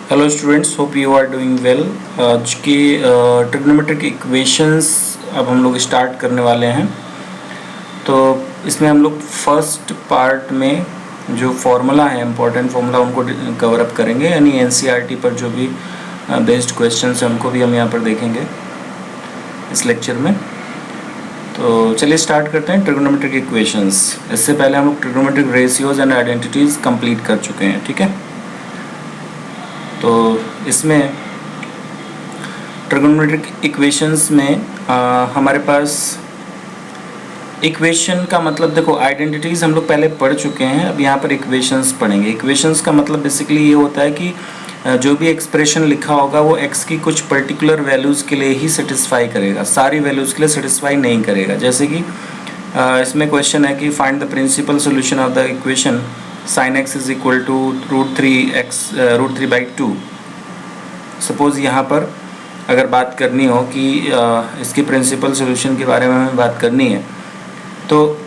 Hello students, hope you are doing well. आज की trigonometric equations अब हम लोग स्टार्ट करने वाले हैं। तो इसमें हम लोग फर्स्ट पार्ट में जो फॉर्मूला है, इम्पोर्टेंट फॉर्मूला, उनको कवर अप करेंगे, यानी एनसीईआरटी पर जो भी बेस्ड क्वेश्चंस हैं उनको भी हम यहाँ पर देखेंगे इस लेक्चर में। तो चलिए स्टार्ट करते हैं ट्रिग्नोमेट्रिक इक्वेशंस। इससे पहले हम लोग trigonometric ratios and identities complete कर चुके हैं, ठीक है। तो इसमें ट्रिगोनोमेट्रिक इक्वेशंस में हमारे पास इक्वेशन का मतलब, देखो आइडेंटिटीज़ हम लोग पहले पढ़ चुके हैं, अब यहाँ पर इक्वेशंस पढ़ेंगे। इक्वेशंस का मतलब बेसिकली ये होता है कि जो भी एक्सप्रेशन लिखा होगा वो x की कुछ पर्टिकुलर वैल्यूज़ के लिए ही सेटिस्फाई करेगा, सारी वैल्यूज़ के लिए सेटिस्फाई नहीं करेगा। जैसे कि इसमें क्वेश्चन है कि find the principal solution of the equation sin x is equal to √3/2। Suppose यहाँ पर अगर बात करनी हो कि इसकी प्रिंसिपल सोल्यूशन के बारे में हमें बात करनी है, तो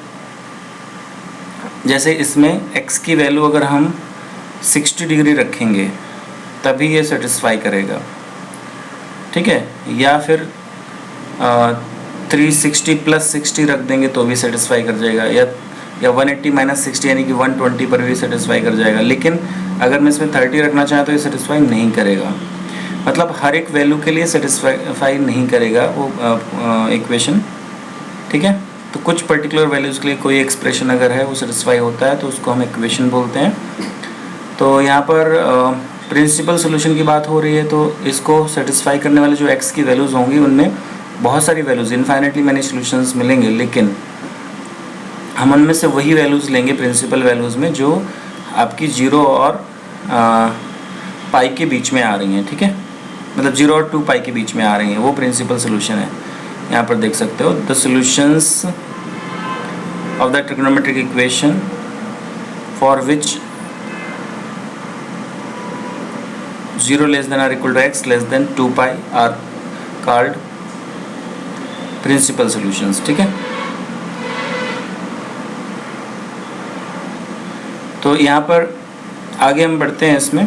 जैसे इसमें x की वैल्यू अगर हम 60 डिग्री रखेंगे तभी ये सेटिस्फाई करेगा, ठीक है। या फिर 360 + 60 रख देंगे तो भी सेटिस्फाई कर जाएगा, या 180 - 60 यानी कि 120 पर भी सेटिस्फाई कर जाएगा। लेकिन अगर मैं इसमें 30 रखना चाहूँ तो ये सेटिस्फाई नहीं करेगा, मतलब हर एक वैल्यू के लिए सेटिस्फाई नहीं करेगा वो इक्वेशन, ठीक है। तो कुछ पर्टिकुलर वैल्यूज़ के लिए कोई एक्सप्रेशन अगर है वो सेटिस्फाई होता है तो उसको हम इक्वेशन बोलते हैं। तो यहाँ पर प्रिंसिपल सोल्यूशन की बात हो रही है, तो इसको सेटिस्फाई करने वाले जो x की वैल्यूज़ होंगी उनमें बहुत सारी वैल्यूज़, इनफाइनेटली मैनी सोल्यूशंस मिलेंगे, लेकिन हम उनमें से वही वैल्यूज़ लेंगे प्रिंसिपल वैल्यूज़ में जो आपकी 0 और पाई के बीच में आ रही हैं, ठीक है। मतलब 0 और 2 पाई के बीच में आ रही हैं, वो प्रिंसिपल सोल्यूशन है। यहाँ पर देख सकते हो the solutions of the trigonometric equation for which 0 < or x < 2 pi are called principal solutions, ठीक है। तो यहाँ पर आगे हम बढ़ते हैं इसमें।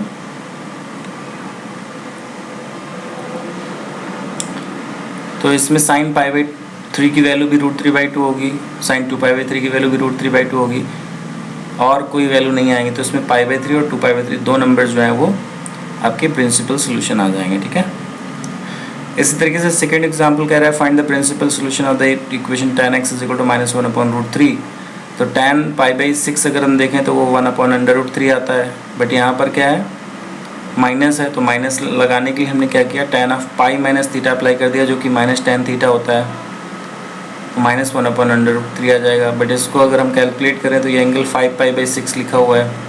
तो इसमें sin π/3 की वैल्यू भी √3/2 होगी, sin 2π/3 की वैल्यू भी √3/2 होगी, और कोई वैल्यू नहीं आएंगी। तो इसमें π/3 और 2π/3 दो नंबर्स जो हैं वो आपके प्रिंसिपल सोल्यूशन आ जाएंगे, ठीक है। इसी तरीके से सेकेंड एग्जाम्पल कह रहा है find the principal solution of the equation tan x is equal to -1/√3। तो tan π/6 अगर हम देखें तो वो 1/√3 आता है, बट यहाँ पर क्या है, माइनस है, तो माइनस लगाने के लिए हमने क्या किया, tan of pi minus theta apply कर दिया, जो कि -tan थीटा होता है, तो -1/√3 आ जाएगा। बट इसको अगर हम कैलकुलेट करें तो ये एंगल 5π/6 लिखा हुआ है।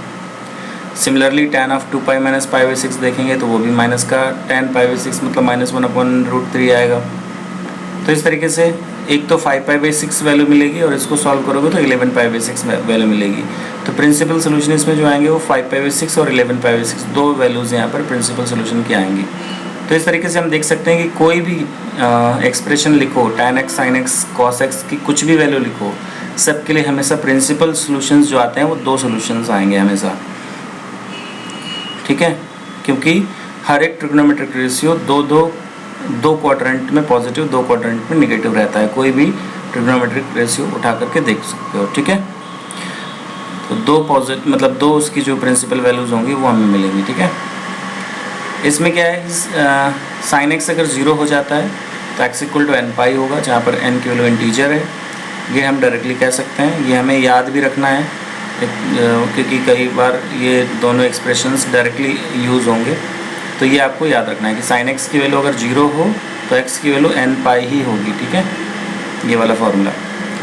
Similarly tan of 2 pi minus π/6 देखेंगे तो वो भी माइनस का tan π/6 मतलब -1/√3 आएगा। तो इस तरीके से एक तो 5π/6 वैल्यू मिलेगी और इसको सॉल्व करोगे तो 11π/6 वैल्यू मिलेगी। तो प्रिंसिपल सोल्यूशन इसमें जो आएंगे वो 5π/6 और 11π/6 दो वैल्यूज़ यहाँ पर प्रिंसिपल सोल्यूशन की आएंगी। तो इस तरीके से हम देख सकते हैं कि कोई भी एक्सप्रेशन लिखो, tan x, sin x, cos x की कुछ भी वैल्यू लिखो, सबके लिए हमेशा प्रिंसिपल सोल्यूशंस जो आते हैं वो दो सोल्यूशंस आएंगे हमेशा, ठीक है। क्योंकि हर एक ट्रिग्नोमेट्रिक रेशियो दो क्वाड्रेंट में पॉजिटिव, दो क्वाड्रेंट में नेगेटिव रहता है। कोई भी ट्रिग्नोमेट्रिक रेशियो उठा करके देख सकते हो, ठीक है। तो दो पॉजिटिव मतलब दो उसकी जो प्रिंसिपल वैल्यूज़ होंगी वो हमें मिलेंगी, ठीक है। इसमें क्या है, sin x अगर 0 हो जाता है तो x इक्वल टू n पाई होगा, जहाँ पर n की वैल्यू इंटीजर है। ये हम डायरेक्टली कह सकते हैं, ये हमें याद भी रखना है क्योंकि कई बार ये दोनों एक्सप्रेशंस डायरेक्टली यूज़ होंगे। तो ये आपको याद रखना है कि sin x की वैल्यू अगर 0 हो तो x की वैल्यू n पाई ही होगी, ठीक है, ये वाला फॉर्मूला।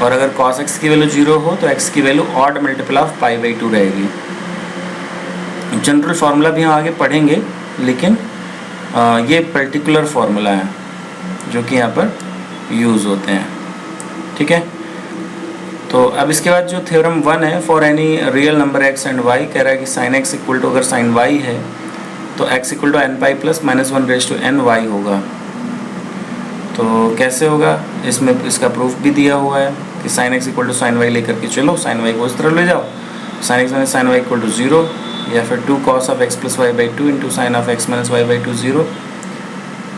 और अगर cos x की वैल्यू 0 हो तो x की वैल्यू ऑड मल्टीपल ऑफ π/2 रहेगी। जनरल फार्मूला भी हम आगे पढ़ेंगे, लेकिन ये पर्टिकुलर फार्मूला है जो कि यहाँ पर यूज़ होते हैं, ठीक है। तो अब इसके बाद जो थ्योरम 1 है, for any real number x and y, कह रहा है कि sin x इक्वल टू, अगर sin y है तो x equal to n pi plus -1/n y होगा। तो कैसे होगा, इसमें इसका प्रूफ भी दिया हुआ है कि sin x equal to sin y लेकर के चलो, sin y को इस तरह ले जाओ, sin x minus sin y equal to 0, या फिर 2 cos of x plus y by two into sine of x minus y by two 0।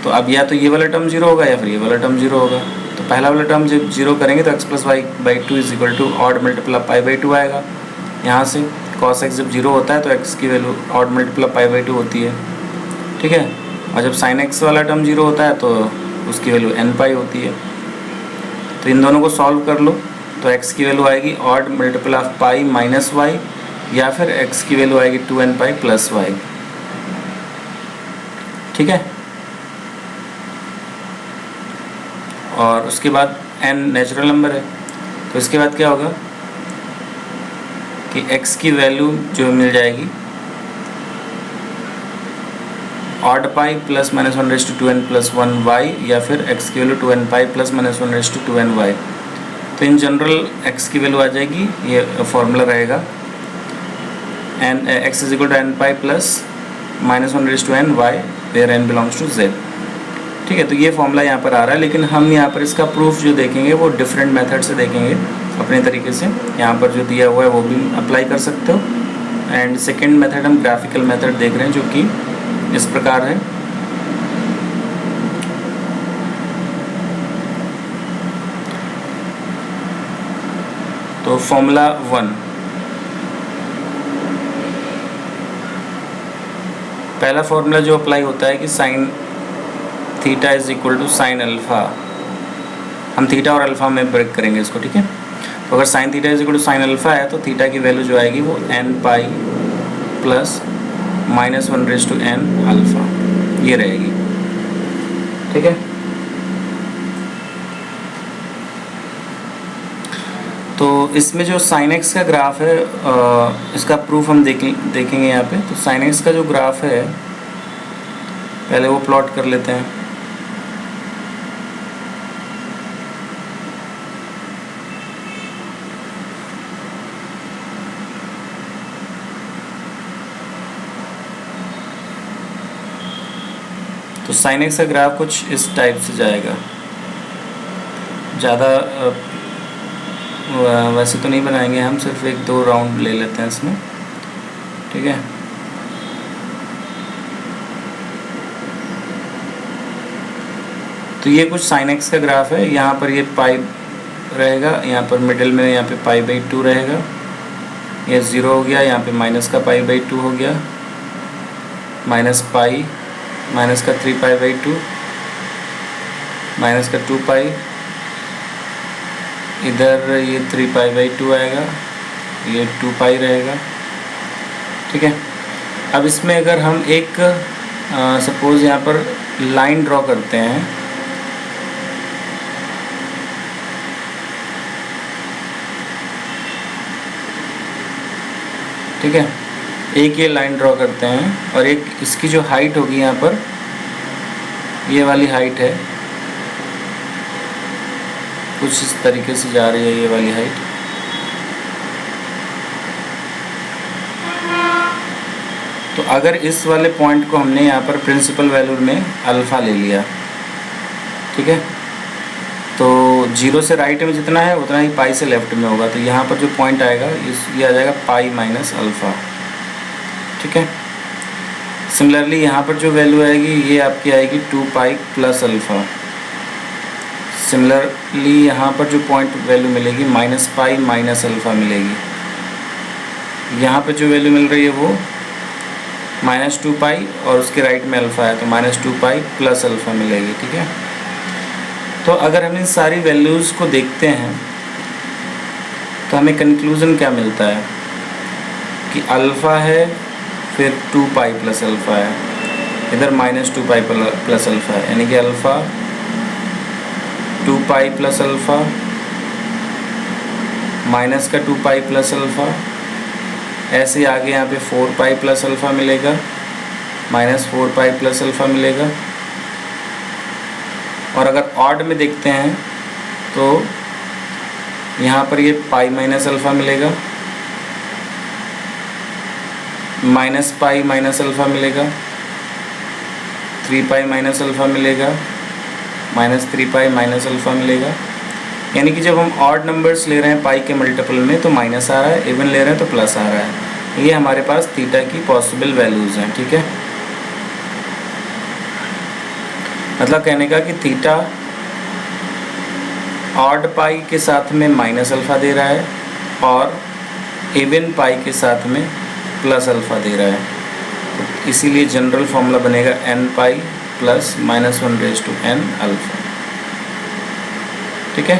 तो अब या तो ये वाला टर्म 0 होगा या फिर ये वाला टर्म 0 होगा। तो पहला वाला टर्म जब 0 करेंगे तो x plus y by two is equal to odd multiple of pi by two आएगा। यहाँ से cos x जब 0 होता है तो x की value odd multiple of pi by to होती है, ठीक है। और जब साइन x वाला टर्म 0 होता है तो उसकी वैल्यू n पाई होती है। तो इन दोनों को सॉल्व कर लो तो x की वैल्यू आएगी odd multiple of pi minus y, या फिर x की वैल्यू आएगी 2n पाई प्लस वाई, ठीक है। और उसके बाद n नेचुरल नंबर है, तो इसके बाद क्या होगा कि x की वैल्यू जो मिल जाएगी odd pi plus minus 1/2n plus 1y, या फिर x की value 2n pi plus minus 1/2ny। तो इन जनरल x की वैल्यू आ जाएगी, ये फॉर्मूला रहेगा n x is equal to n pi plus minus 1/2ny where n belongs to z, ठीक है। तो ये फॉर्मूला यहाँ पर आ रहा है, लेकिन हम यहाँ पर इसका प्रूफ जो देखेंगे वो डिफरेंट मेथड से देखेंगे अपने तरीके से। यहाँ पर जो दिया हुआ है वो भी अप्लाई कर सकते हो। एंड सेकेंड मेथड हम ग्राफिकल मेथड देख रहे हैं जो कि इस प्रकार है। तो फॉर्मूला 1, पहला फॉर्मूला जो अप्लाई होता है कि sine theta is equal to sine alpha, हम थीटा और अल्फ़ा में ब्रेक करेंगे इसको, ठीक है। तो अगर sine theta is equal to sine alpha है तो थीटा की वैल्यू जो आएगी वो n pi plus minus 1/n alpha ये रहेगी, ठीक है। तो इसमें जो साइन एक्स का ग्राफ है इसका प्रूफ हम देखेंगे यहाँ पे। तो साइन एक्स का जो ग्राफ है पहले वो प्लॉट कर लेते हैं। तो साइन एक्स का ग्राफ कुछ इस टाइप से जाएगा, ज़्यादा वैसे तो नहीं बनाएंगे हम, सिर्फ 1-2 राउंड ले लेते हैं इसमें, ठीक है। तो ये कुछ साइन एक्स का ग्राफ है। यहाँ पर ये पाई रहेगा, यहाँ पर मिडिल में यहाँ पे पाई बाई टू रहेगा, ये 0 हो गया, यहाँ पे माइनस का पाई बाई टू हो गया, माइनस पाई, माइनस का 3 पाई बाई टू, माइनस का 2 पाई, इधर ये 3 पाई बाई टू आएगा, ये 2 पाई रहेगा, ठीक है। अब इसमें अगर हम एक सपोज़ यहाँ पर लाइन ड्रॉ करते हैं, ठीक है, एक ये लाइन ड्रॉ करते हैं और एक इसकी जो हाइट होगी यहाँ पर ये वाली हाइट है, कुछ इस तरीके से जा रही है ये वाली हाइट। तो अगर इस वाले पॉइंट को हमने यहाँ पर प्रिंसिपल वैल्यू में अल्फ़ा ले लिया, ठीक है, तो 0 से राइट में जितना है उतना ही पाई से लेफ्ट में होगा। तो यहाँ पर जो पॉइंट आएगा ये आ जाएगा पाई माइनस अल्फ़ा, ठीक है। सिमिलरली यहाँ पर जो वैल्यू आएगी ये आपकी आएगी 2 पाई प्लस अल्फ़ा। सिमिलरली यहाँ पर जो पॉइंट वैल्यू मिलेगी माइनस पाई माइनस अल्फ़ा मिलेगी। यहाँ पर जो वैल्यू मिल रही है वो माइनस 2 पाई और उसके राइट में अल्फ़ा है तो माइनस 2 पाई प्लस अल्फ़ा मिलेगी, ठीक है। तो अगर हम इन सारी वैल्यूज़ को देखते हैं तो हमें कंक्लूज़न क्या मिलता है कि अल्फ़ा है, फिर 2 पाई प्लस अल्फ़ा है, इधर माइनस 2 पाई प्लस अल्फ़ा है, यानी कि अल्फ़ा 2 पाई प्लस अल्फ़ा माइनस का 2 पाई प्लस अल्फ़ा, ऐसे आगे यहाँ पे 4 पाई प्लस अल्फ़ा मिलेगा, माइनस 4 पाई प्लस अल्फ़ा मिलेगा। और अगर ऑड में देखते हैं तो यहाँ पर ये पाई माइनस अल्फ़ा मिलेगा, माइनस पाई माइनस अल्फ़ा मिलेगा, 3 पाई माइनस अल्फ़ा मिलेगा, माइनस 3 पाई माइनस अल्फ़ा मिलेगा। यानी कि जब हम ऑड नंबर्स ले रहे हैं पाई के मल्टीपल में तो माइनस आ रहा है, इवन ले रहे हैं तो प्लस आ रहा है। ये हमारे पास थीटा की पॉसिबल वैल्यूज़ हैं, ठीक है। मतलब कहने का कि थीटा ऑड पाई के साथ में माइनस अल्फ़ा दे रहा है और इवन पाई के साथ में प्लस अल्फ़ा दे रहा है, तो इसीलिए जनरल फॉर्मूला बनेगा n pi plus -1/n alpha, ठीक है।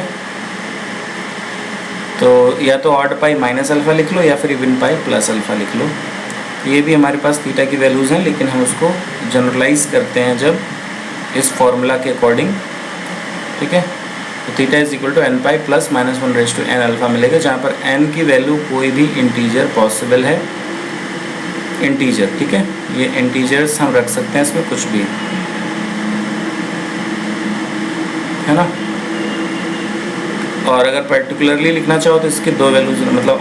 तो या तो ऑड पाई माइनस अल्फ़ा लिख लो या फिर इवन पाई प्लस अल्फ़ा लिख लो। ये भी हमारे पास थीटा की वैल्यूज़ हैं, लेकिन हम उसको जनरलाइज करते हैं जब इस फॉर्मूला के अकॉर्डिंग, ठीक है। तो theta is equal to n pi plus -1/n alpha मिलेगा, जहाँ पर n की वैल्यू कोई भी इंटीजर पॉसिबल है, इंटीजर, ठीक है। ये इंटीजर्स हम रख सकते हैं इसमें कुछ भी, है ना। और अगर पर्टिकुलरली लिखना चाहो तो इसके दो वैल्यूज, मतलब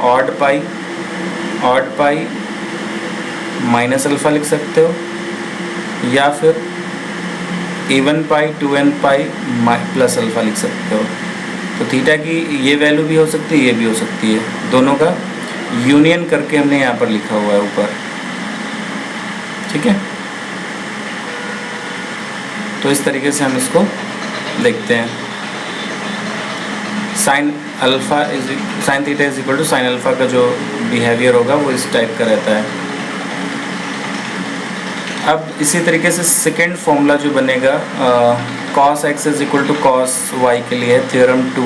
ऑड पाई माइनस अल्फ़ा लिख सकते हो, या फिर इवन पाई 2n पाई प्लस अल्फ़ा लिख सकते हो। तो थीटा की ये वैल्यू भी हो सकती है, ये भी हो सकती है, दोनों का यूनियन करके हमने यहाँ पर लिखा हुआ है ऊपर, ठीक है। तो इस तरीके से हम इसको लिखते हैं। Sine theta is equal to sine alpha का जो बिहेवियर होगा वो इस टाइप का रहता है। अब इसी तरीके से सेकेंड फॉर्मूला जो बनेगा cos x is equal to cos y के लिए थ्योरम 2,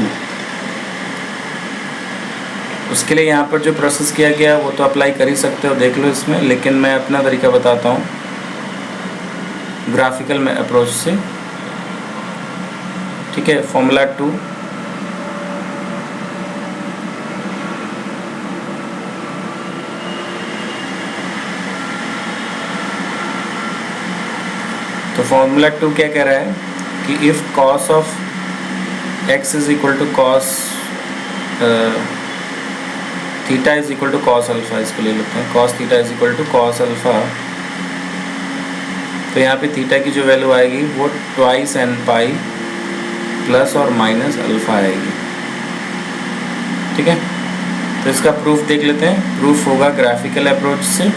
उसके लिए यहाँ पर जो प्रोसेस किया गया वो तो अप्लाई कर ही सकते हो, देख लो इसमें, लेकिन मैं अपना तरीका बताता हूँ ग्राफिकल में अप्रोच से, ठीक है। फॉर्मूला 2 तो फॉर्मूला 2 क्या कह रहा है कि if cos of x is equal to cos theta is equal to cos alpha, इसको ले लेते हैं, cos theta is equal to cos alpha, तो यहाँ पे थीटा की जो वैल्यू आएगी वो ट्वाइस n पाई प्लस और माइनस अल्फ़ा आएगी, ठीक है। तो इसका प्रूफ देख लेते हैं। प्रूफ होगा ग्राफिकल अप्रोच से,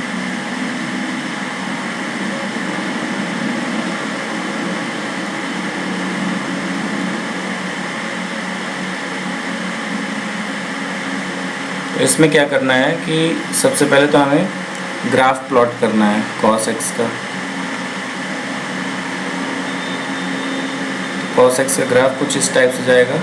तो इसमें क्या करना है कि सबसे पहले तो हमें ग्राफ प्लॉट करना है cos x का। cos x का ग्राफ कुछ इस टाइप से जाएगा,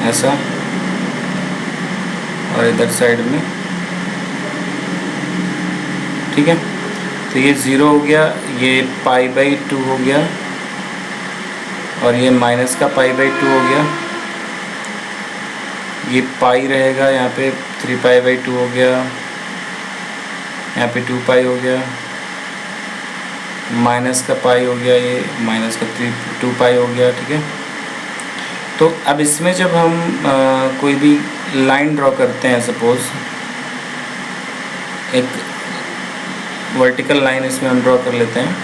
ऐसा, और इधर साइड में, ठीक है। तो ये 0 हो गया, ये π/2 हो गया, और ये माइनस का π/2 हो गया, ये पाई रहेगा, यहाँ पे 3π/2 हो गया, यहाँ पे 2π हो गया, माइनस का पाई हो गया, ये माइनस का 2π हो गया, ठीक है। तो अब इसमें जब हम कोई भी लाइन ड्रॉ करते हैं, सपोज एक वर्टिकल लाइन इसमें हम ड्रॉ कर लेते हैं,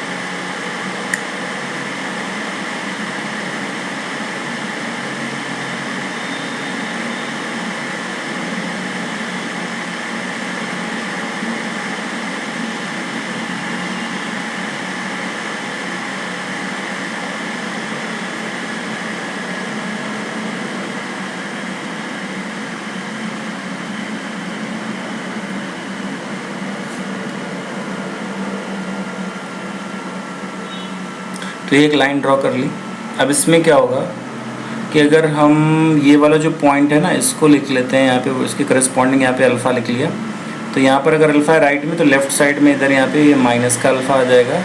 तो ये एक लाइन ड्रॉ कर ली। अब इसमें क्या होगा कि अगर हम ये वाला जो पॉइंट है ना, इसको लिख लेते हैं यहाँ पे, इसके करस्पॉन्डिंग यहाँ पे अल्फ़ा लिख लिया। तो यहाँ पर अगर अल्फ़ा है राइट में, तो लेफ़्ट साइड में इधर यहाँ पे ये माइनस का अल्फ़ा आ जाएगा।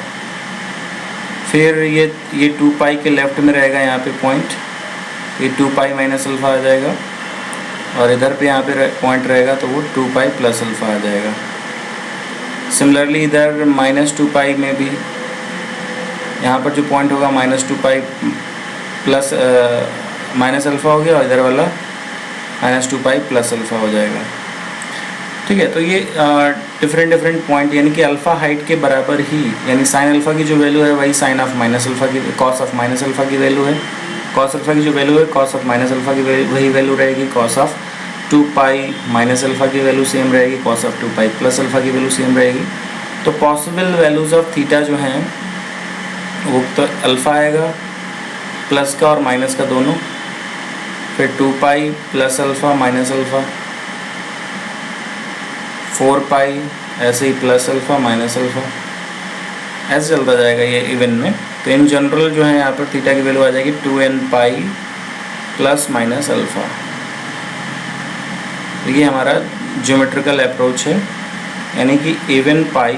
फिर ये 2π के लेफ़्ट में रहेगा यहाँ पे पॉइंट, ये 2π माइनस अल्फ़ा आ जाएगा, और इधर पे यहाँ पे पॉइंट रहेगा तो वो 2π प्लस अल्फ़ा आ जाएगा। सिमिलरली इधर -2π में भी यहाँ पर जो पॉइंट होगा -2π प्लस माइनस अल्फ़ा हो गया, और इधर वाला माइनस 2 पाई प्लस अल्फ़ा हो जाएगा। ठीक है, तो ये डिफरेंट पॉइंट, यानी कि अल्फ़ा हाइट के बराबर ही, यानी साइन अल्फ़ा की जो वैल्यू है वही साइन ऑफ माइनस अल्फ़ा की, कॉस ऑफ माइनस अल्फ़ा की वैल्यू है। कॉस अल्फ़ा की जो वैल्यू है कॉस ऑफ माइनस अल्फ़ा की वही वैल्यू रहेगी। Cos of 2 pi minus alpha की वैल्यू सेम रहेगी। Cos of 2 pi plus alpha की वैल्यू सेम रहेगी। तो पॉसिबल वैल्यूज़ ऑफ थीटा जो हैं वो तो अल्फ़ा आएगा, प्लस का और माइनस का दोनों, फिर 2 पाई प्लस अल्फ़ा माइनस अल्फ़ा, 4 पाई, ऐसे ही प्लस अल्फ़ा माइनस अल्फ़ा, ऐसे चलता जाएगा ये इवन में। तो इन जनरल जो है यहाँ पर थीटा की वैल्यू आ जाएगी 2n pi plus minus alpha. तो ये हमारा ज्योमेट्रिकल अप्रोच है, यानी कि इवन पाई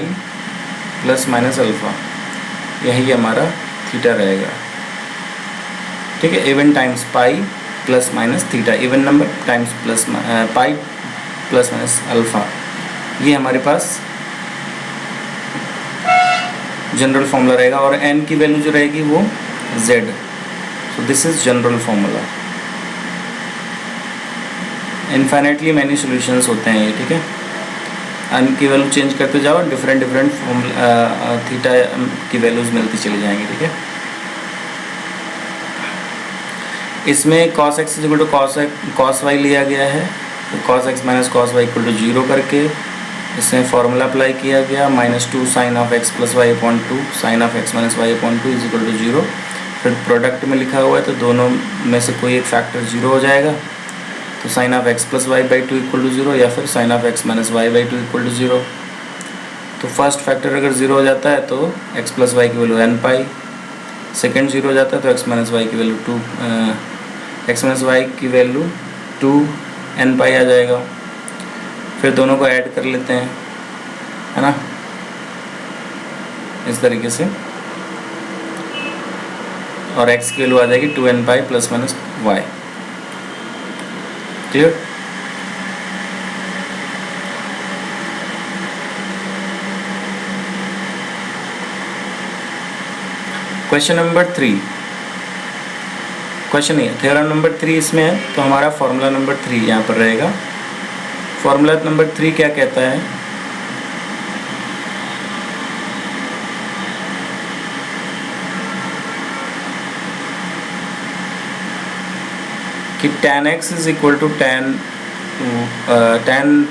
प्लस माइनस अल्फ़ा, यही हमारा थीटा रहेगा। ठीक है, इवन टाइम्स पाई plus minus theta, even number times plus pi plus minus alpha, ये हमारे पास जनरल फॉर्मूला रहेगा। और n की वैल्यू जो रहेगी वो z, so this is general formula. Infinitely many solutions होते हैं ये। ठीक है, n की वैल्यू चेंज करते जाओ, डिफरेंट फॉर्मूला थीटा की वैल्यूज मिलती चली जाएंगी। ठीक है, इसमें cos x equal to cos y लिया गया है, तो cos x minus cos y equal to 0 करके इसमें फार्मूला अप्लाई किया गया, -2 sine of x plus y upon 2 sine of x minus y upon 2 is equal to 0। फिर प्रोडक्ट में लिखा हुआ है तो दोनों में से कोई एक फैक्टर 0 हो जाएगा, तो sine of x plus y by 2 equal to 0 या फिर sine of x minus y by 2 equal to 0। तो फर्स्ट फैक्टर अगर 0 हो जाता है तो x प्लस वाई की वैल्यू n पाई, सेकेंड 0 हो जाता है तो x माइनस वाई की वैल्यू 2 n पाई आ जाएगा। फिर दोनों को ऐड कर लेते हैं, है ना, इस तरीके से, और x की वैल्यू आ जाएगी 2n pi plus minus y. Clear? Question number 3, question नहीं, थ्योरम नंबर 3 इसमें है, तो हमारा फॉर्मूला नंबर 3 यहाँ पर रहेगा। फॉर्मूला नंबर 3 क्या कहता है कि tan x is equal to tan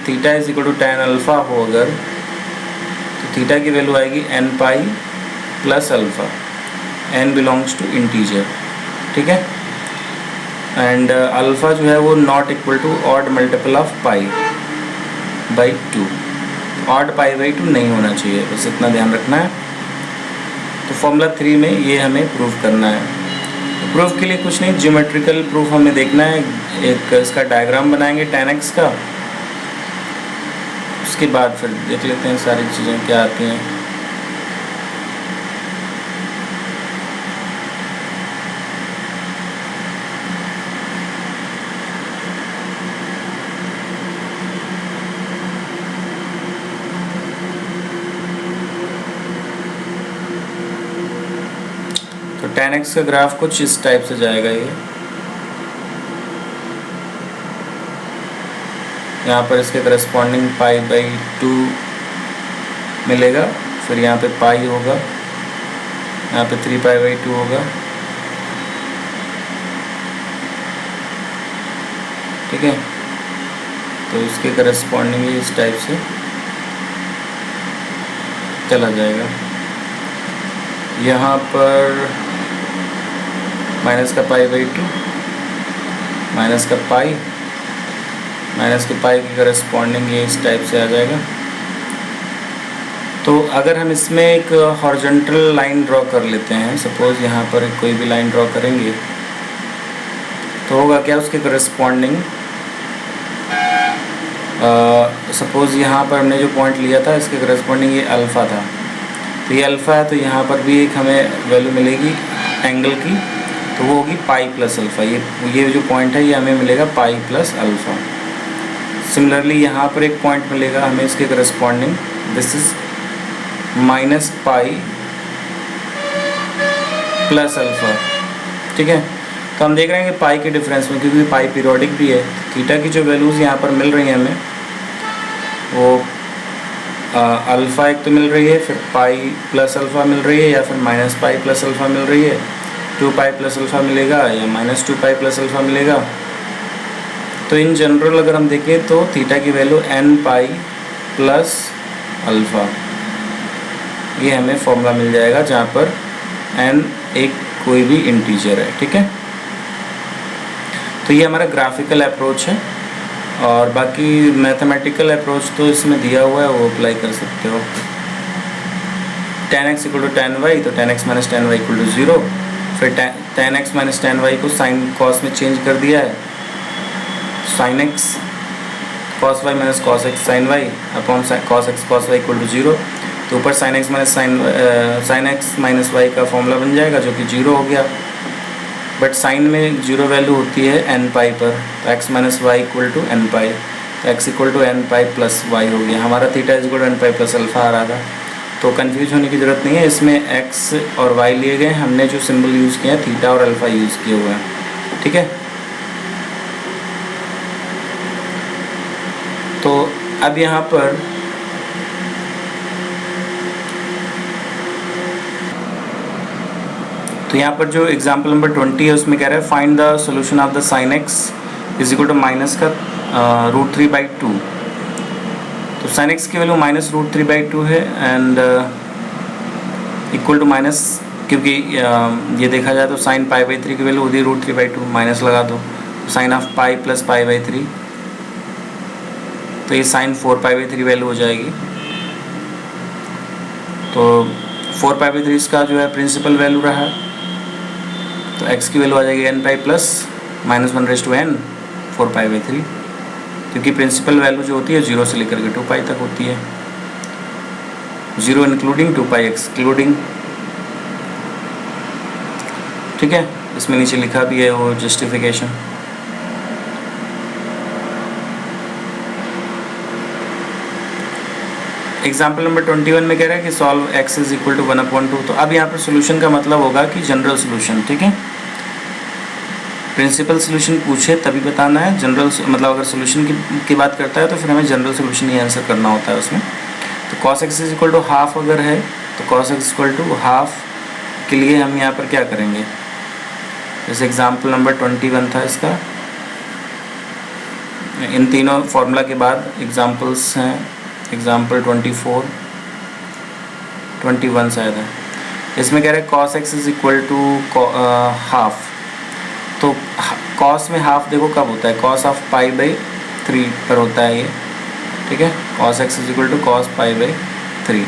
theta is equal to tan alpha हो अगर, तो थीटा की वैल्यू आएगी n pi plus alpha, n belongs to integer. ठीक है, एंड अल्फ़ा जो है वो not equal to odd multiple of pi by 2, odd pi by 2 नहीं होना चाहिए, बस इतना ध्यान रखना है। तो फॉर्मूला 3 में ये हमें प्रूव करना है। तो प्रूफ के लिए कुछ नहीं, ज्योमेट्रिकल प्रूफ हमें देखना है, एक इसका डायग्राम बनाएंगे tan x का, उसके बाद फिर देख लेते हैं सारी चीज़ें क्या आती हैं। तो tan x का ग्राफ कुछ इस टाइप से जाएगा। ये यहाँ पर इसके करस्पॉन्डिंग पाई बाई 2 मिलेगा, फिर यहाँ पे पाई होगा, यहाँ पे 3 पाई बाई 2 होगा। ठीक है, तो इसके करस्पॉन्डिंग इस टाइप से चला जाएगा। यहाँ पर माइनस का पाई बाई 2, माइनस का पाई, माइनस के पाई के करस्पॉन्डिंग ये इस टाइप से आ जाएगा। तो अगर हम इसमें एक हॉरिजॉन्टल लाइन ड्रॉ कर लेते हैं, सपोज़ यहाँ पर कोई भी लाइन ड्रॉ करेंगे तो होगा क्या, उसके करस्पॉन्डिंग सपोज़ यहाँ पर हमने जो पॉइंट लिया था इसके करस्पॉन्डिंग ये अल्फ़ा था, तो ये अल्फ़ा है, तो यहाँ पर भी एक हमें वैल्यू मिलेगी एंगल की, तो वो होगी पाई प्लस अल्फ़ा। ये जो पॉइंट है ये हमें मिलेगा पाई प्लस अल्फ़ा। सिमिलरली यहाँ पर एक पॉइंट मिलेगा हमें इसके corresponding, this is minus pi plus alpha. ठीक है, तो हम देख रहे हैं कि पाई के डिफरेंस में, क्योंकि पाई पीरियोडिक भी है, थीटा की जो वैल्यूज़ यहाँ पर मिल रही हैं हमें वो अल्फ़ा एक तो मिल रही है, फिर पाई प्लस अल्फ़ा मिल रही है, या फिर माइनस पाई प्लस अल्फ़ा मिल रही है, 2 पाई प्लस अल्फ़ा मिलेगा या माइनस 2 पाई प्लस अल्फ़ा मिलेगा। तो इन जनरल अगर हम देखें तो थीटा की value n pi plus alpha, ये हमें फॉर्मूला मिल जाएगा जहाँ पर n एक कोई भी इंटीजर है। ठीक है, तो ये हमारा ग्राफिकल अप्रोच है, और बाकी मैथमेटिकल अप्रोच तो इसमें दिया हुआ है, वो अप्लाई कर सकते हो। tan x equal to tan y, तो tan x minus tan y equal to 0, फिर tan x minus tan y को साइन कॉस में चेंज कर दिया है, sine x cos y minus cos x sine y upon cos x cos y equal to 0, तो ऊपर sine x minus sine x minus y का formula बन जाएगा जो कि 0 हो गया। बट साइन में 0 वैल्यू होती है n पाई पर, तो x minus y equal to n pi, तो x equal to n pi plus y हो गया। हमारा theta is equal to n pi plus alpha आ रहा था, तो कंफ्यूज होने की ज़रूरत नहीं है। इसमें x और y लिए गए, हमने जो सिंबल यूज़ किया है थीटा और अल्फ़ा यूज़ किए हुए हैं। ठीक है, तो अब यहाँ पर तो यहाँ पर जो एग्जाम्पल नंबर 20 है उसमें कह रहा है find the solution of the sine x is equal to minus का √3/2। तो साइन एक्स की वैल्यू -√3/2 है एंड इक्वल टू माइनस, क्योंकि ये देखा जाए तो साइन π/3 की वैल्यू होती है √3/2, माइनस लगा दो, साइन ऑफ पाई प्लस π/3, तो ये साइन 4π/3 वैल्यू हो जाएगी। तो 4π/3 इसका जो है प्रिंसिपल वैल्यू रहा, तो x की वैल्यू आ जाएगी n पाई प्लस -1/n 4π/3, क्योंकि प्रिंसिपल वैल्यू जो होती है 0 से लेकर के 2 पाई तक होती है, 0 इंक्लूडिंग 2 पाई एक्सक्लूडिंग। ठीक है, इसमें नीचे लिखा भी है वो जस्टिफिकेशन। एग्जाम्पल नंबर 21 में कह रहा है कि solve x is equal to 1/2। तो अब यहाँ पर सोल्यूशन का मतलब होगा कि जनरल सोल्यूशन। ठीक है, प्रिंसिपल सोल्यूशन पूछे तभी बताना है, जनरल मतलब अगर सोल्यूशन की बात करता है तो फिर हमें जनरल सोल्यूशन ही आंसर करना होता है उसमें। तो cos x is equal to half अगर है तो cos x equal to half के लिए हम यहाँ पर क्या करेंगे, जैसे एग्जाम्पल नंबर 21 था इसका, इन तीनों फार्मूला के बाद एग्जाम्पल्स हैं, एग्जाम्पल 24, 21 शायद है, इसमें कह रहे हैं cos x is equal to half. तो cos में हाफ देखो कब होता है, cos ऑफ π/3 पर होता है ये। ठीक है, cos x is equal to cos π/3।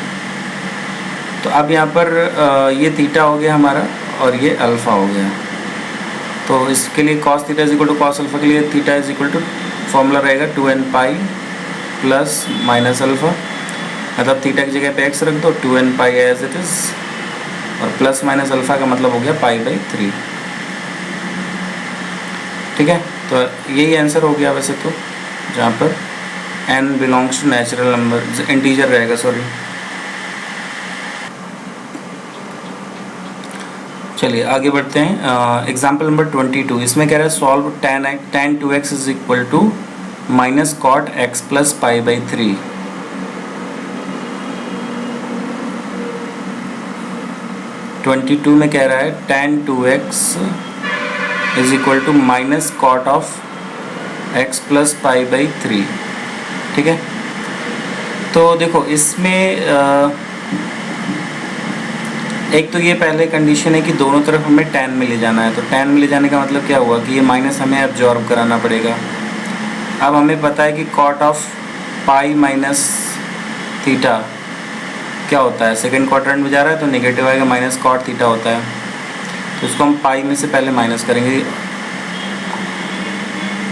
तो अब यहाँ पर ये थीटा हो गया हमारा और ये अल्फ़ा हो गया, तो इसके लिए cos theta is equal to cos alpha के लिए theta is equal to formula रहेगा 2n pi plus minus alpha, मतलब थीटा की जगह पे x रख दो, 2n pi as it is, और प्लस माइनस अल्फ़ा का मतलब हो गया π/3। ठीक है, तो यही आंसर हो गया वैसे तो, जहाँ पर n belongs to natural number, integer रहेगा, सॉरी। चलिए आगे बढ़ते हैं। एग्जाम्पल नंबर 22, इसमें कह रहा है solve tan 2x is equal to minus cot x plus π/3। में कह रहा है tan 2x is equal to minus cot of x plus π/3। ठीक है, तो देखो इसमें एक तो ये पहले कंडीशन है कि दोनों तरफ हमें tan में ले जाना है, तो tan में ले जाने का मतलब क्या हुआ कि ये माइनस हमें एब्जॉर्ब कराना पड़ेगा। अब हमें पता है कि cot of pi minus theta क्या होता है, सेकंड क्वाड्रेंट में जा रहा है तो नेगेटिव आएगा, माइनस कॉट थीटा होता है, तो इसको हम पाई में से पहले माइनस करेंगे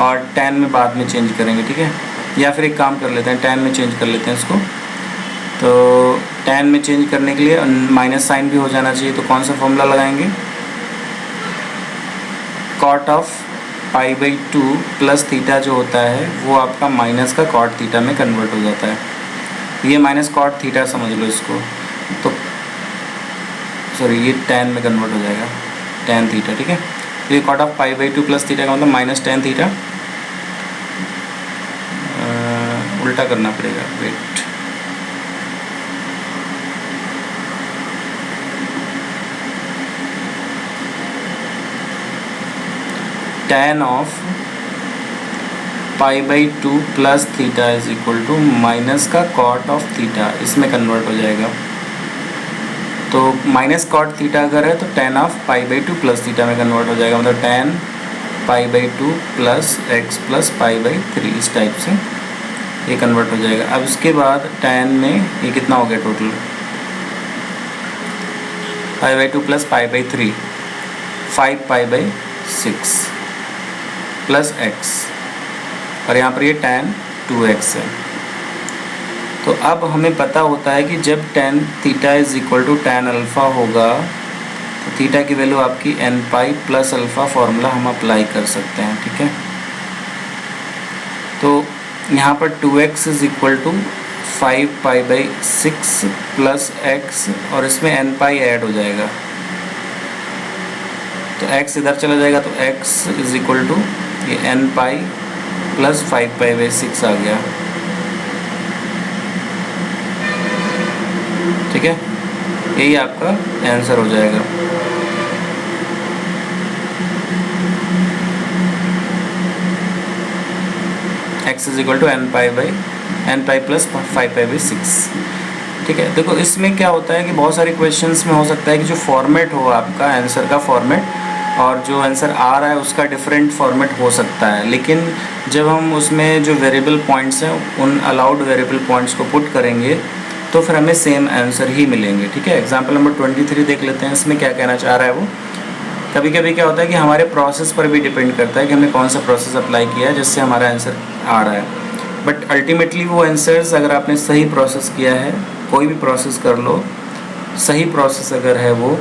और tan में बाद में चेंज करेंगे। ठीक है, या फिर एक काम कर लेते हैं, tan में चेंज कर लेते हैं इसको। तो tan में चेंज करने के लिए माइनस साइन भी हो जाना चाहिए, तो कौन सा फॉर्मूला लगाएंगे, कॉट ऑफ π/2 प्लस थीटा जो होता है वो आपका माइनस का कॉट थीटा में कन्वर्ट हो जाता है, ये माइनस कॉट थीटा समझ लो इसको, तो सॉरी ये tan में कन्वर्ट हो जाएगा, tan थीटा। ठीक है, तो ये cot of pi plus theta का मतलब माइनस टेन थीटा, उल्टा करना पड़ेगा, wait, tan of pi plus theta is equal to minus का कॉट ऑफ थीटा, इसमें कन्वर्ट हो जाएगा। तो माइनस कॉट थीटा अगर है तो tan of pi plus theta में कन्वर्ट हो जाएगा, मतलब tan पाई/2 प्लस एक्स प्लस पाई/3, इस टाइप से ये कन्वर्ट हो जाएगा। अब उसके बाद tan में ये कितना हो गया total, पाई/2 plus पाई/3, 5 pi plus x, और यहाँ पर ये tan 2x है। तो अब हमें पता होता है कि जब tan theta is equal to tan alpha होगा तो थीटा की वैल्यू आपकी n pi plus alpha formula हम अप्लाई कर सकते हैं, ठीक है। तो यहाँ पर 2x is equal to 5 pi plus x, और इसमें n पाई ऐड हो जाएगा, तो x इधर चला जाएगा, तो x इज इक्वल टू ये n पाई प्लस 5 पाई/6 आ गया, ठीक है। यही आपका आंसर हो जाएगा। x is equal to n pi plus 5 पाई/6, ठीक है। देखो इसमें क्या होता है कि बहुत सारे क्वेश्चंस में हो सकता है कि जो फॉर्मेट हो आपका आंसर का फॉर्मेट और जो आंसर आ रहा है उसका डिफरेंट फॉर्मेट हो सकता है, लेकिन जब हम उसमें जो वेरिएबल पॉइंट्स हैं उन अलाउड वेरिएबल पॉइंट्स को पुट करेंगे तो फिर हमें सेम आंसर ही मिलेंगे, ठीक है। एग्जांपल नंबर 23 देख लेते हैं, इसमें क्या कहना चाह रहा है वो। कभी कभी क्या होता है कि हमारे प्रोसेस पर भी डिपेंड करता है कि हमने कौन सा प्रोसेस अप्लाई किया है जिससे हमारा आंसर आ रहा है, बट अल्टीमेटली वो आंसर्स अगर आपने सही प्रोसेस किया है, कोई भी प्रोसेस कर लो, सही प्रोसेस अगर है वो,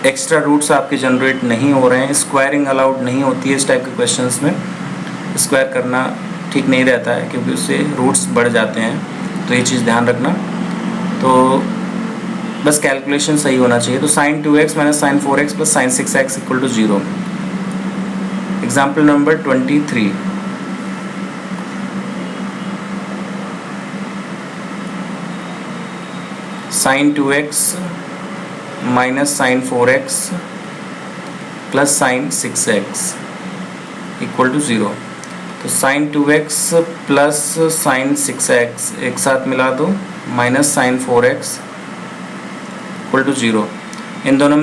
एक्स्ट्रा रूट्स आपके जनरेट नहीं हो रहे हैं, स्क्वायरिंग अलाउड नहीं होती है इस टाइप के क्वेश्चंस में, स्क्वायर करना ठीक नहीं रहता है क्योंकि उससे रूट्स बढ़ जाते हैं, तो ये चीज़ ध्यान रखना। तो बस कैलकुलेशन सही होना चाहिए। तो sin 2x minus sin 4x plus sin 6x equal to 0। Example number 23, sin 2x minus sin 4x plus sin 6x equal to 0। तो sin 2x plus sin 6x एक साथ मिला दो, minus sin 4x equal to 0। इन दोनों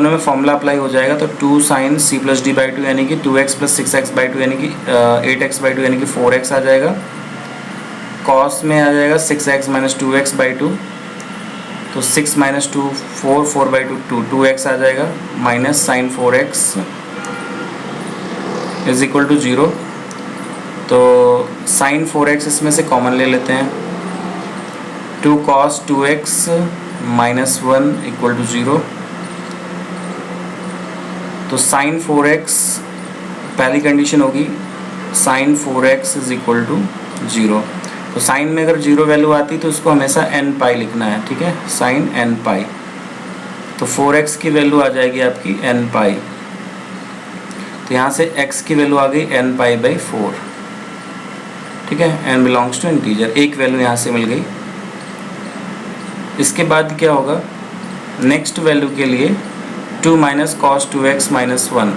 में formula apply हो जाएगा, तो 2 sin c plus D by 2 यानी कि 2x प्लस 6x बाई 2 यानी कि 8x बाई 2 यानी कि 4x आ जाएगा। कॉस में आ जाएगा 6x माइनस 2x बाई 2, तो 6 माइनस 2 4, 4 बाई 2 2x आ जाएगा, minus sine 4x is equal to 0। तो साइन 4x इसमें से कॉमन ले लेते हैं, 2 cos 2x minus 1 equal to 0। तो साइन 4x पहली कंडीशन होगी, sign 4x is equal to 0। तो साइन में अगर 0 वैल्यू आती तो उसको हमेशा n पाई लिखना है, ठीक है, साइन n पाई। तो 4x की वैल्यू आ जाएगी आपकी n पाई, तो यहाँ से x की वैल्यू आ गई n पाई बाई 4, ठीक है, n बिलोंग्स टू इंटीजर, एक वैल्यू यहाँ से मिल गई। इसके बाद क्या होगा, नेक्स्ट वैल्यू के लिए 2 minus cos 2x minus 1।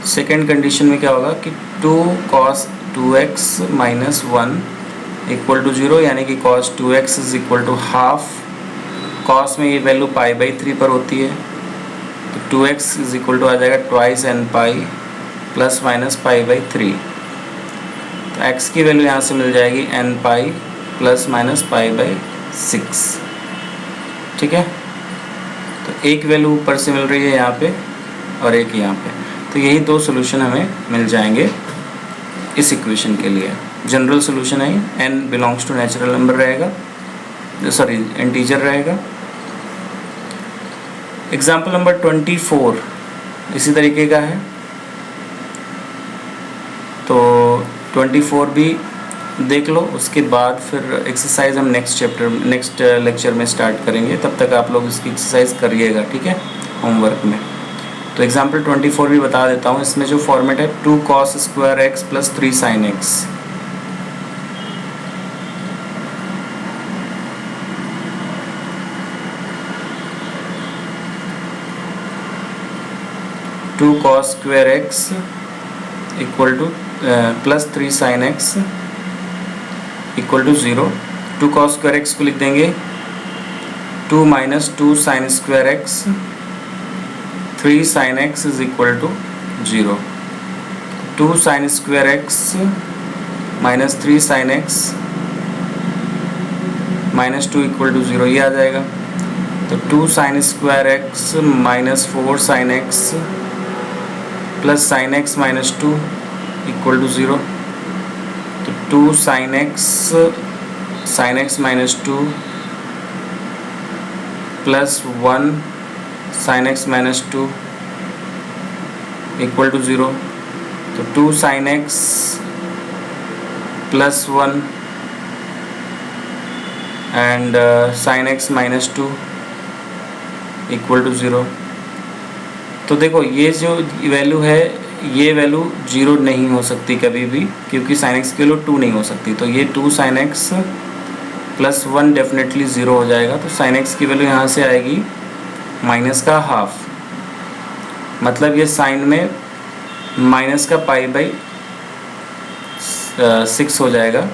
Second condition में क्या होगा कि 2 cos 2x minus 1 equal to 0, यानी कि cos 2x is equal to half. cos में ये वैल्यू पाई बाई 3 पर होती है, तो 2x इज इक्वल टू आ जाएगा twice n pi plus minus pi by 3। तो x की वैल्यू यहाँ से मिल जाएगी n pi plus minus pi by 6, ठीक है। तो एक वैल्यू ऊपर से मिल रही है यहाँ पे और एक यहाँ पे, तो यही दो सोल्यूशन हमें मिल जाएंगे इस इक्वेशन के लिए। जनरल सोल्यूशन है n belongs to natural number रहेगा, सॉरी इंटीजर रहेगा। एग्जाम्पल नंबर 24 इसी तरीके का है, तो 24 भी देख लो, उसके बाद फिर एक्सरसाइज हम नेक्स्ट लेक्चर में स्टार्ट करेंगे। तब तक आप लोग इसकी एक्सरसाइज करिएगा, ठीक है। होमवर्क में। तो एग्जाम्पल 24 भी बता देता हूँ। इसमें जो फॉर्मेट है 2 cos square x plus 3 sin x, two cos square x equal to plus 3 sin x equal to 0। 2 cos square x को लिख देंगे 2 minus 2 sin square x, 3 sin x is equal to 0। 2 sin square x minus 3 sin x minus 2 equal to 0, ये आ जाएगा। तो 2 sin square x minus 4 sin एक्स plus sin x minus 2 equal to 0। तो 2 sin x minus 2 plus 1 sin x minus 2 equal to 0। तो 2 sin x plus 1 and sin x minus 2 equal to 0। तो देखो ये जो वैल्यू है, ये वैल्यू 0 नहीं हो सकती कभी भी, क्योंकि sin x की वैल्यू 2 नहीं हो सकती। तो ये 2 sin x प्लस 1 डेफिनेटली 0 हो जाएगा। तो sin x की वैल्यू यहाँ से आएगी माइनस का हाफ, मतलब ये साइन में माइनस का पाई बाई 6 हो जाएगा।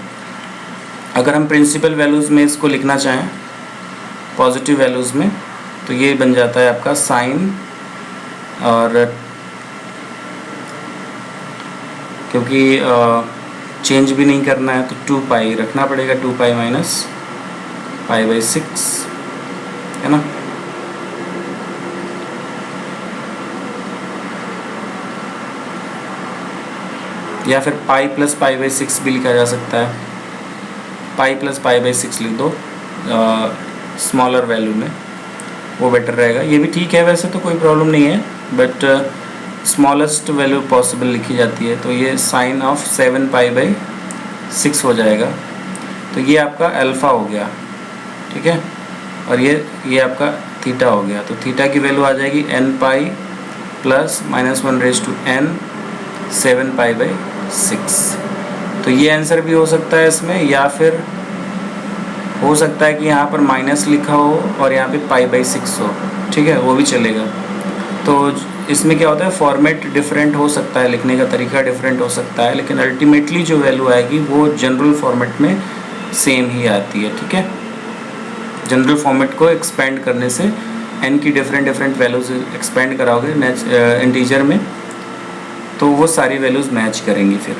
अगर हम प्रिंसिपल वैल्यूज़ में इसको लिखना चाहें, पॉजिटिव वैल्यूज़ में, तो ये बन जाता है आपका साइन, और क्योंकि चेंज भी नहीं करना है तो 2 पाई रखना पड़ेगा, 2 पाई माइनस पाई बाई 6, है ना। या फिर पाई प्लस पाई बाई 6 भी लिखा जा सकता है। पाई प्लस पाई बाई 6 लिख दो स्मॉलर वैल्यू में, वो बेटर रहेगा। ये भी ठीक है, वैसे तो कोई प्रॉब्लम नहीं है, बट स्मॉलेस्ट वैल्यू पॉसिबल लिखी जाती है। तो ये साइन ऑफ 7 पाई बाई 6 हो जाएगा। तो ये आपका अल्फ़ा हो गया, ठीक है, और ये आपका थीटा हो गया। तो थीटा की वैल्यू आ जाएगी n pi plus minus 1 raise to n 7 pi by 6। तो ये आंसर भी हो सकता है इसमें, या फिर हो सकता है कि यहाँ पर माइनस लिखा हो और यहाँ पे पाई बाई 6 हो, ठीक है, वो भी चलेगा। तो इसमें क्या होता है, फॉर्मेट डिफरेंट हो सकता है, लिखने का तरीका डिफरेंट हो सकता है, लेकिन अल्टीमेटली जो वैल्यू आएगी वो जनरल फॉर्मेट में सेम ही आती है, ठीक है। जनरल फॉर्मेट को एक्सपेंड करने से n की डिफरेंट वैल्यूज़ एक्सपेंड कराओगे इंटीजर में, तो वो सारी वैल्यूज़ मैच करेंगी फिर।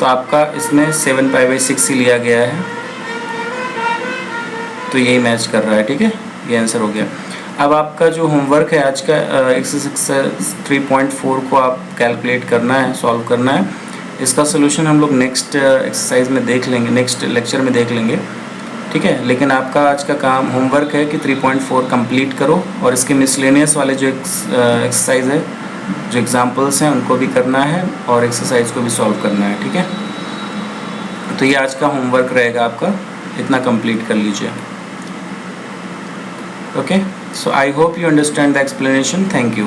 तो आपका इसमें 7 पाई बाई 6 ही लिया गया है, तो यही मैच कर रहा है, ठीक है, ये आंसर हो गया। अब आपका जो होमवर्क है आज का एक्सरसाइज 3.4 को आप कैलकुलेट करना है, सॉल्व करना है। इसका सोल्यूशन हम लोग नेक्स्ट एक्सरसाइज में देख लेंगे, नेक्स्ट लेक्चर में देख लेंगे, ठीक है। लेकिन आपका आज का काम होमवर्क है कि 3.4 कंप्लीट करो, और इसके मिसलेनियस वाले जो एक्सरसाइज है, जो एग्जांपल्स हैं, उनको भी करना है, और एक्सरसाइज को भी सॉल्व करना है, ठीक है। तो ये आज का होमवर्क रहेगा आपका, इतना कंप्लीट कर लीजिए। Okay, so I hope you understand the explanation. Thank you.